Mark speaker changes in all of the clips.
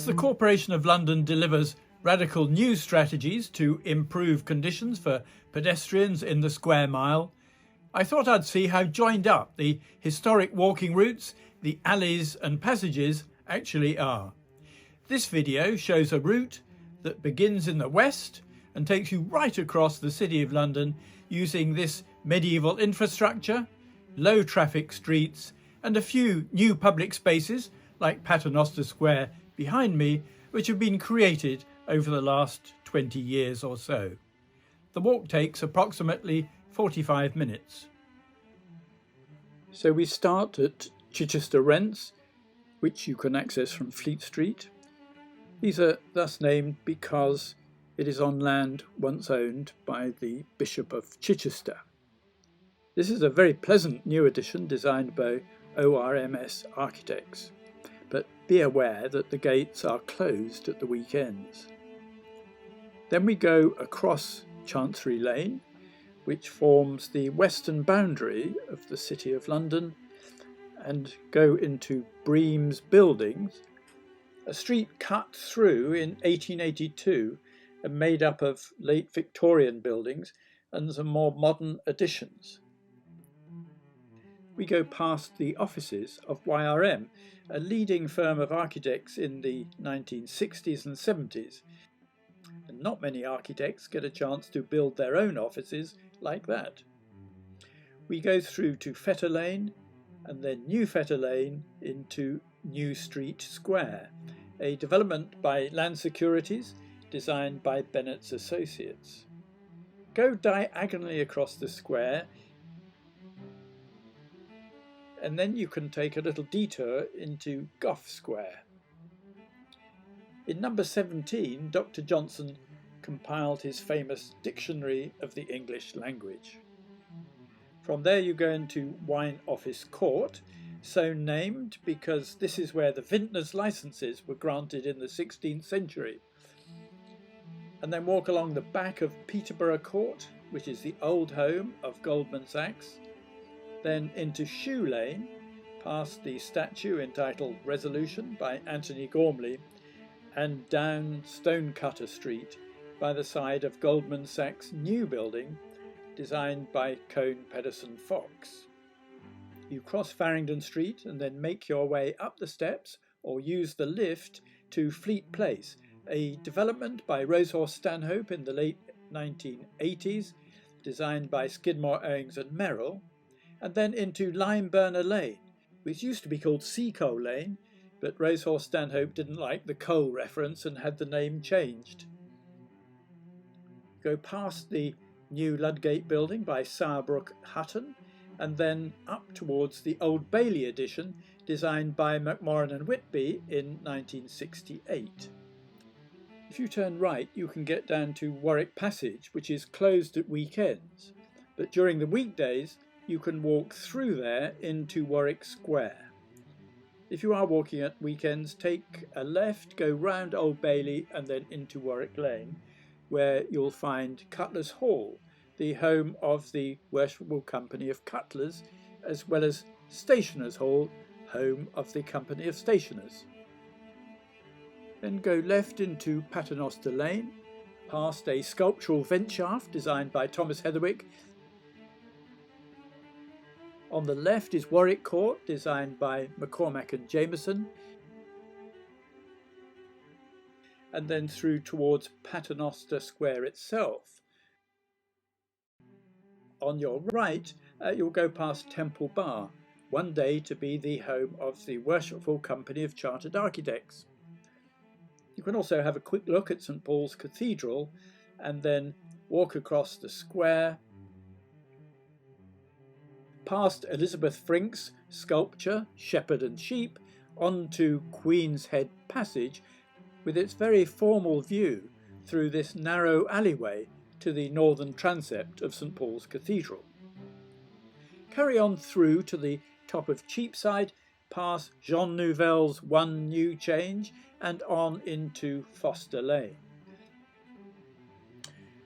Speaker 1: the Corporation of London delivers radical new strategies to improve conditions for pedestrians in the square mile, I thought I'd see how joined up the historic walking routes, the alleys and passages actually are. This video shows a route that begins in the west and takes you right across the City of London using this medieval infrastructure, low traffic streets and a few new public spaces like Paternoster Square behind me, which have been created over the last 20 years or so. The walk takes approximately 45 minutes. So we start at Chichester Rents, which you can access from Fleet Street. These are thus named because it is on land once owned by the Bishop of Chichester. This is a very pleasant new addition designed by ORMS architects, but be aware that the gates are closed at the weekends. Then we go across Chancery Lane, which forms the western boundary of the City of London, and go into Bream's Buildings, a street cut through in 1882 and made up of late Victorian buildings and some more modern additions. We go past the offices of YRM, a leading firm of architects in the 1960s and 70s. And not many architects get a chance to build their own offices like that. We go through to Fetter Lane and then New Fetter Lane into New Street Square, a development by Land Securities designed by Bennett's Associates. Go diagonally across the square and then you can take a little detour into Gough Square. In number 17, Dr. Johnson compiled his famous Dictionary of the English Language. From there you go into Wine Office Court, so named because this is where the vintners' licences were granted in the 16th century. And then walk along the back of Peterborough Court, which is the old home of Goldman Sachs, then into Shoe Lane, past the statue entitled Resolution by Anthony Gormley, and down Stonecutter Street by the side of Goldman Sachs' new building, designed by Cone Pedersen Fox. You cross Farringdon Street and then make your way up the steps or use the lift to Fleet Place, a development by Rosehorse Stanhope in the late 1980s, designed by Skidmore, Owings and Merrill, and then into Limeburner Lane, which used to be called Seacoal Lane, but Rosehorse Stanhope didn't like the coal reference and had the name changed. Go past the new Ludgate building by Sauerbruck Hutton and then up towards the Old Bailey addition designed by Macmorran and Whitby in 1968. If you turn right you can get down to Warwick Passage, which is closed at weekends, but during the weekdays you can walk through there into Warwick Square. If you are walking at weekends, take a left, go round Old Bailey and then into Warwick Lane, where you'll find Cutlers Hall, the home of the Worshipful Company of Cutlers, as well as Stationers Hall, home of the Company of Stationers. Then go left into Paternoster Lane, past a sculptural vent shaft designed by Thomas Heatherwick. On the left is Warwick Court, designed by McCormack and Jameson, and then through towards Paternoster Square itself. On your right, you'll go past Temple Bar, one day to be the home of the Worshipful Company of Chartered Architects. You can also have a quick look at St Paul's Cathedral and then walk across the square, past Elizabeth Frink's sculpture, Shepherd and Sheep, onto Queen's Head Passage with its very formal view through this narrow alleyway to the northern transept of St Paul's Cathedral. Carry on through to the top of Cheapside, past Jean Nouvel's One New Change and on into Foster Lane.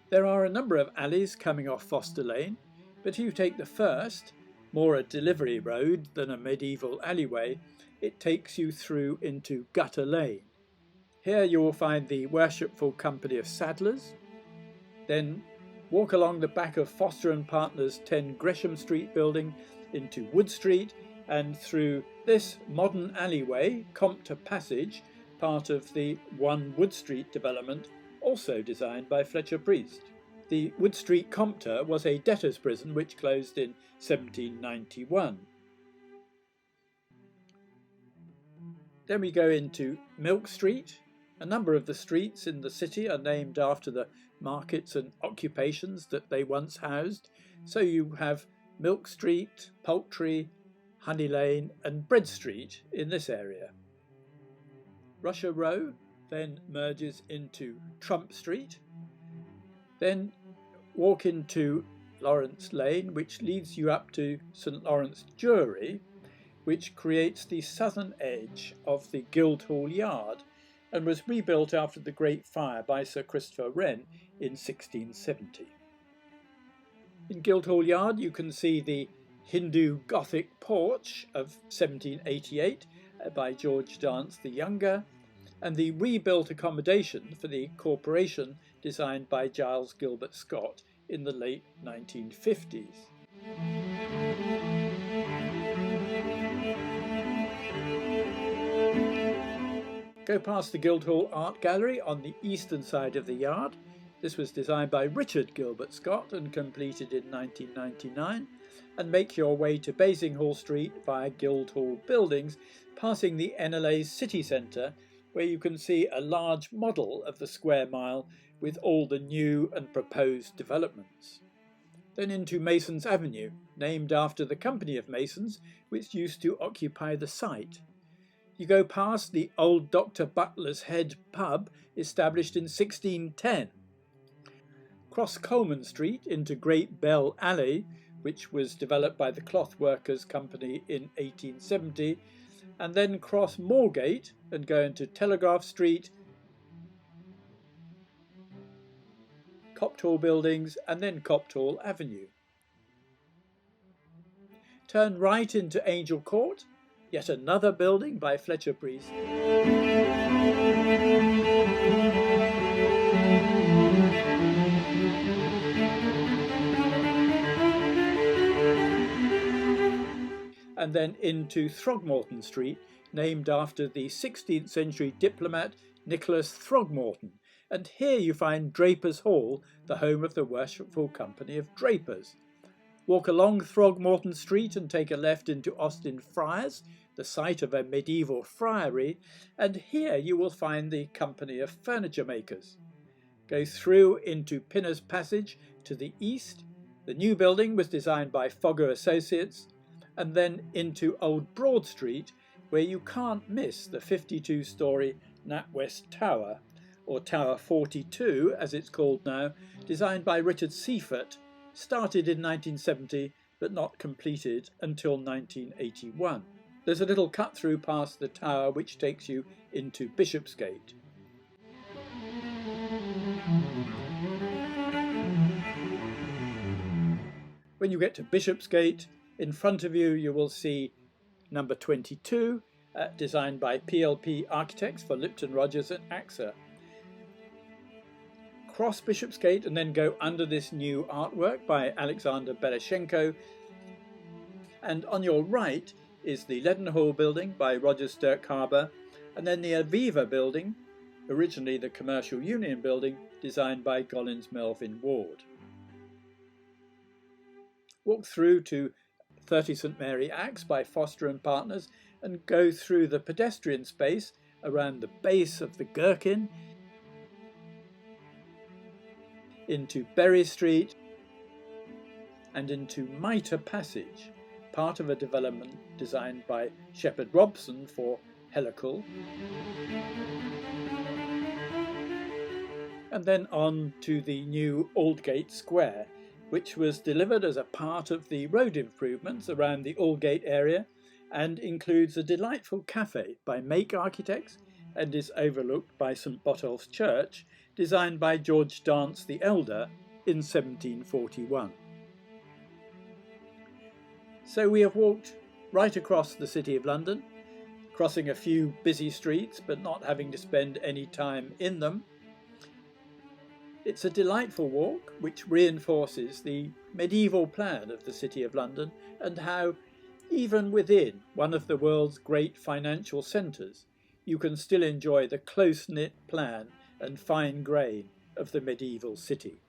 Speaker 1: There are a number of alleys coming off Foster Lane, but if you take the first, more a delivery road than a medieval alleyway, it takes you through into Gutter Lane. Here you will find the Worshipful Company of Saddlers. Then walk along the back of Foster and Partners 10 Gresham Street building into Wood Street and through this modern alleyway, Compter Passage, part of the 1 Wood Street development, also designed by Fletcher Priest. The Wood Street Compter was a debtors' prison which closed in 1791. Then we go into Milk Street. A number of the streets in the city are named after the markets and occupations that they once housed. So you have Milk Street, Poultry, Honey Lane and Bread Street in this area. Russia Row then merges into Trump Street. Then walk into Lawrence Lane, which leads you up to St Lawrence Jury, which creates the southern edge of the Guildhall Yard and was rebuilt after the Great Fire by Sir Christopher Wren in 1670. In Guildhall Yard you can see the Hindu Gothic porch of 1788 by George Dance the Younger, and the rebuilt accommodation for the corporation designed by Giles Gilbert Scott in the late 1950s. Go past the Guildhall Art Gallery on the eastern side of the yard. This was designed by Richard Gilbert Scott and completed in 1999, and make your way to Basinghall Street via Guildhall Buildings, passing the NLA's city centre, where you can see a large model of the square mile with all the new and proposed developments. Then into Masons Avenue, named after the Company of Masons, which used to occupy the site. You go past the old Dr. Butler's Head pub, established in 1610. Cross Coleman Street into Great Bell Alley, which was developed by the Cloth Workers Company in 1870, and then cross Moorgate and go into Telegraph Street, Copthall Buildings, and then Copthall Avenue. Turn right into Angel Court, yet another building by Fletcher Priest. And then into Throgmorton Street, named after the 16th century diplomat Nicholas Throgmorton. And here you find Drapers Hall, the home of the Worshipful Company of Drapers. Walk along Throgmorton Street and take a left into Austin Friars, the site of a medieval friary, and here you will find the Company of Furniture Makers. Go through into Pinner's Passage to the east. The new building was designed by Fogger Associates, and then into Old Broad Street, where you can't miss the 52-storey NatWest Tower, or Tower 42 as it's called now, designed by Richard Seifert, started in 1970 but not completed until 1981. There's a little cut through past the tower which takes you into Bishopsgate. When you get to Bishopsgate, in front of you you will see number 22, designed by PLP Architects for Lipton Rogers and AXA. Cross Bishopsgate and then go under this new artwork by Alexander Belashenko, and on your right is the Leadenhall building by Roger Sturck-Harbour, and then the Aviva building, originally the Commercial Union building, designed by Gollins Melvin Ward. Walk through to 30 St Mary Axe by Foster and Partners and go through the pedestrian space around the base of the Gherkin into Berry Street and into Mitre Passage, part of a development designed by Shepherd Robson for Helical, and then on to the new Aldgate Square, which was delivered as a part of the road improvements around the Aldgate area and includes a delightful cafe by Make Architects and is overlooked by St Botolph's Church, designed by George Dance the Elder in 1741. So we have walked right across the City of London, crossing a few busy streets but not having to spend any time in them. It's a delightful walk which reinforces the medieval plan of the City of London and how, even within one of the world's great financial centres, you can still enjoy the close-knit plan and fine grain of the medieval city.